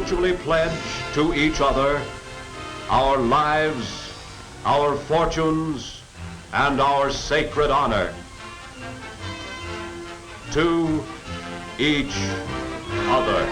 mutually pledge to each other our lives, our fortunes, and our sacred honor. To each other.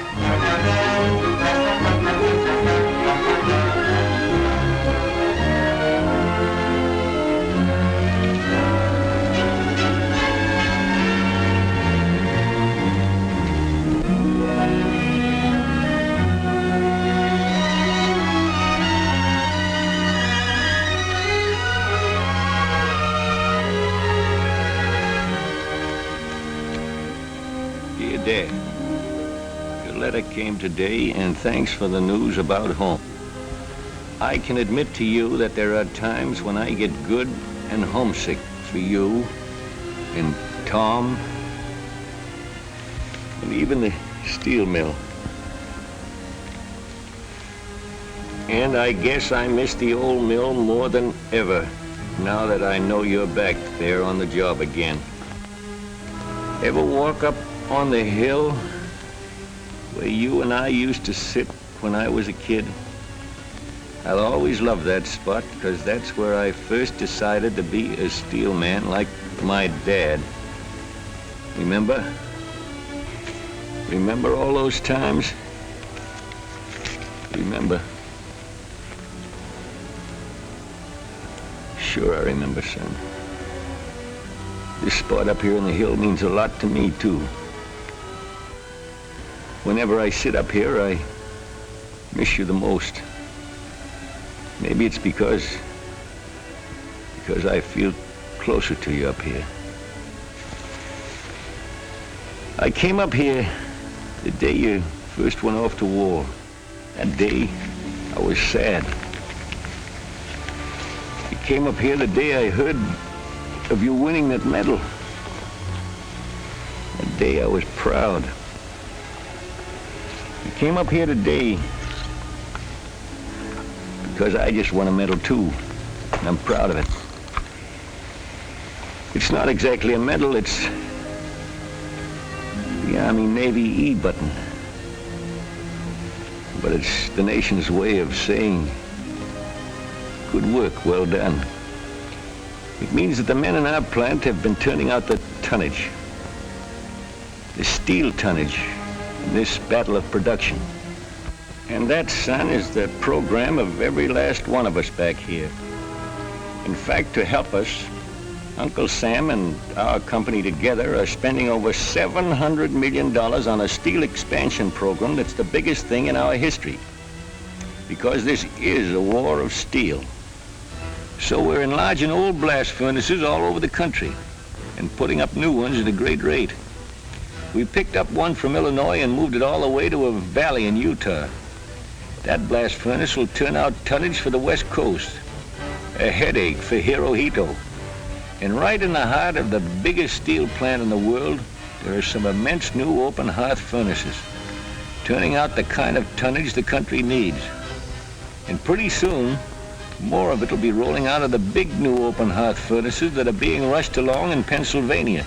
Dear Dad, your letter came today, and thanks for the news about home. I can admit to you that there are times when I get good and homesick for you and Tom and even the steel mill. And I guess I miss the old mill more than ever now that I know you're back there on the job again. Ever walk up on the hill where you and I used to sit when I was a kid? I'll always love that spot because that's where I first decided to be a steel man like my dad. Remember? Remember all those times? Remember? Sure I remember, son. This spot up here on the hill means a lot to me, too. Whenever I sit up here, I miss you the most. Maybe it's because I feel closer to you up here. I came up here the day you first went off to war. That day, I was sad. I came up here the day I heard of you winning that medal. That day I was proud. I came up here today because I just won a medal too, and I'm proud of it. It's not exactly a medal, it's the Army Navy E button. But it's the nation's way of saying, good work, well done. It means that the men in our plant have been turning out the tonnage, the steel tonnage, in this battle of production. And that, son, is the program of every last one of us back here. In fact, to help us, Uncle Sam and our company together are spending over $700 million on a steel expansion program that's the biggest thing in our history. Because this is a war of steel. So we're enlarging old blast furnaces all over the country and putting up new ones at a great rate. We picked up one from Illinois and moved it all the way to a valley in Utah. That blast furnace will turn out tonnage for the West Coast, a headache for Hirohito. And right in the heart of the biggest steel plant in the world, there are some immense new open hearth furnaces, turning out the kind of tonnage the country needs. And pretty soon, more of it will be rolling out of the big new open hearth furnaces that are being rushed along in Pennsylvania.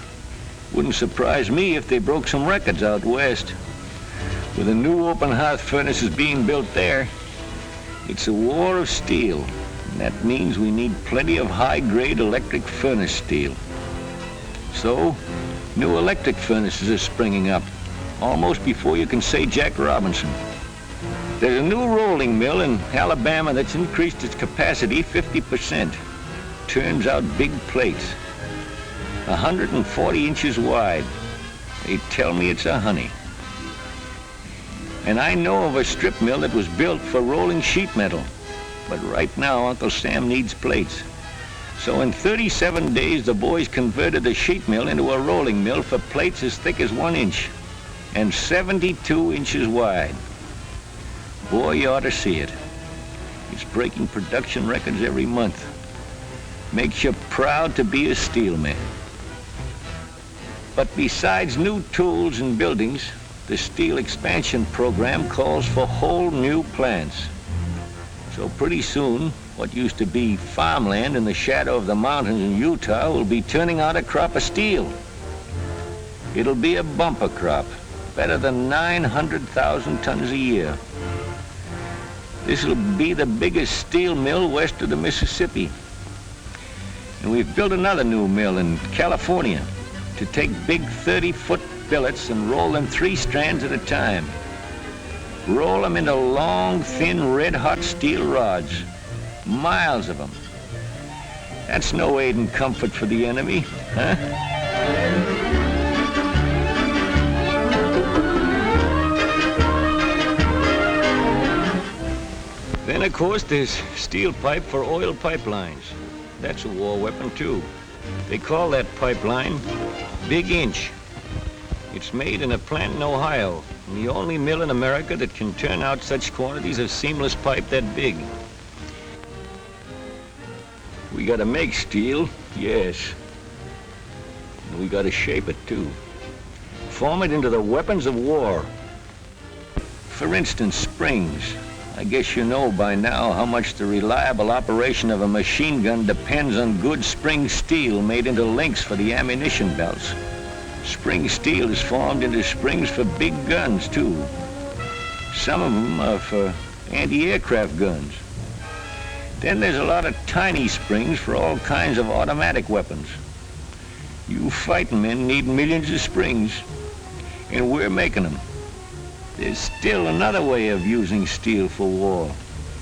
Wouldn't surprise me if they broke some records out west. With the new open hearth furnaces being built there, it's a war of steel. And that means we need plenty of high-grade electric furnace steel. So, new electric furnaces are springing up, almost before you can say Jack Robinson. There's a new rolling mill in Alabama that's increased its capacity 50%. Turns out big plates, 140 inches wide. They tell me it's a honey. And I know of a strip mill that was built for rolling sheet metal. But right now, Uncle Sam needs plates. So in 37 days, the boys converted the sheet mill into a rolling mill for plates as thick as 1 inch and 72 inches wide. Boy, you ought to see it. It's breaking production records every month. Makes you proud to be a steel man. But besides new tools and buildings, the steel expansion program calls for whole new plants. So pretty soon, what used to be farmland in the shadow of the mountains in Utah will be turning out a crop of steel. It'll be a bumper crop, better than 900,000 tons a year. This will be the biggest steel mill west of the Mississippi. And we've built another new mill in California to take big 30-foot billets and roll them 3 strands at a time. Roll them into long, thin, red-hot steel rods, miles of them. That's no aid and comfort for the enemy, huh? Then, of course, there's steel pipe for oil pipelines. That's a war weapon, too. They call that pipeline Big Inch. It's made in a plant in Ohio, and the only mill in America that can turn out such quantities of seamless pipe that big. We gotta make steel, yes. And we gotta shape it, too. Form it into the weapons of war. For instance, springs. I guess you know by now how much the reliable operation of a machine gun depends on good spring steel made into links for the ammunition belts. Spring steel is formed into springs for big guns, too. Some of them are for anti-aircraft guns. Then there's a lot of tiny springs for all kinds of automatic weapons. You fighting men need millions of springs, and we're making them. There's still another way of using steel for war.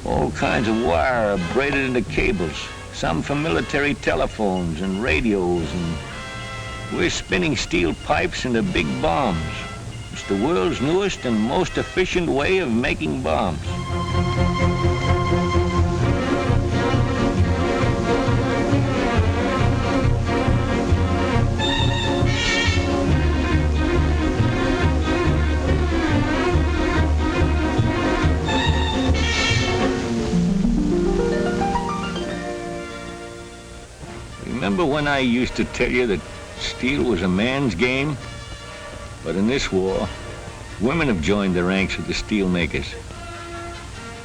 All kinds of wire are braided into cables, some for military telephones and radios, and we're spinning steel pipes into big bombs. It's the world's newest and most efficient way of making bombs. Remember when I used to tell you that steel was a man's game? But in this war, women have joined the ranks of the steel makers.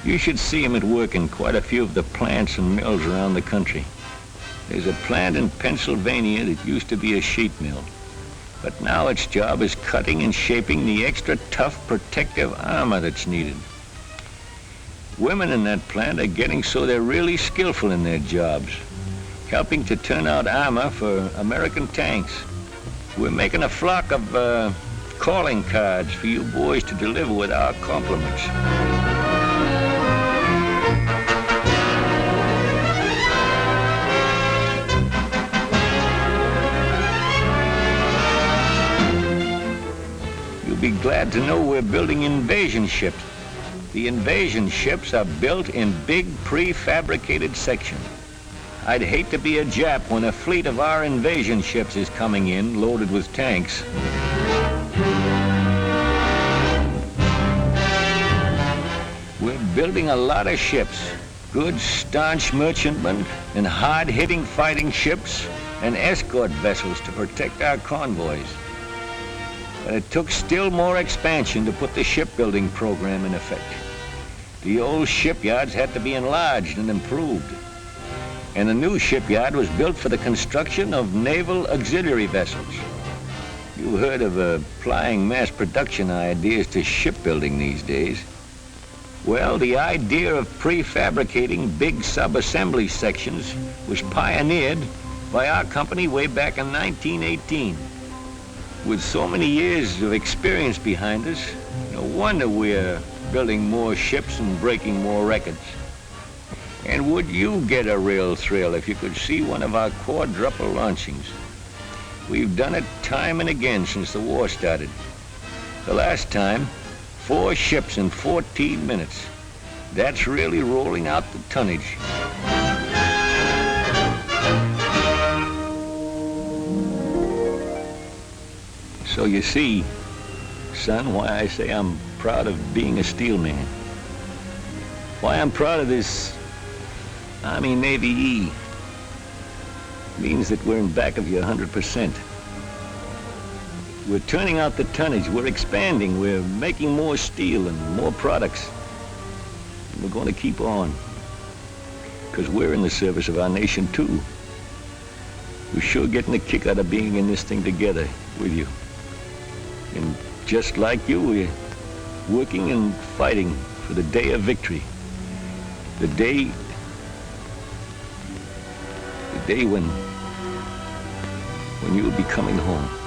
You should see them at work in quite a few of the plants and mills around the country. There's a plant in Pennsylvania that used to be a sheet mill, but now its job is cutting and shaping the extra tough protective armor that's needed. Women in that plant are getting so they're really skillful in their jobs, helping to turn out armor for American tanks. We're making a flock of calling cards for you boys to deliver with our compliments. You'll be glad to know we're building invasion ships. The invasion ships are built in big prefabricated sections. I'd hate to be a Jap when a fleet of our invasion ships is coming in, loaded with tanks. We're building a lot of ships, good, staunch merchantmen, and hard-hitting fighting ships, and escort vessels to protect our convoys. But it took still more expansion to put the shipbuilding program in effect. The old shipyards had to be enlarged and improved. And a new shipyard was built for the construction of naval auxiliary vessels. You heard of applying mass production ideas to shipbuilding these days. Well, the idea of prefabricating big sub-assembly sections was pioneered by our company way back in 1918. With so many years of experience behind us, no wonder we're building more ships and breaking more records. And would you get a real thrill if you could see one of our quadruple launchings? We've done it time and again since the war started. The last time, 4 ships in 14 minutes. That's really rolling out the tonnage. So you see, son, why I say I'm proud of being a steel man. Why I'm proud of this Army Navy E. Means that we're in back of you 100%. We're turning out the tonnage, we're expanding, we're making more steel and more products. And we're going to keep on, because we're in the service of our nation too. We're sure getting a kick out of being in this thing together with you. And just like you, we're working and fighting for the day of victory. The day when you'll be coming home.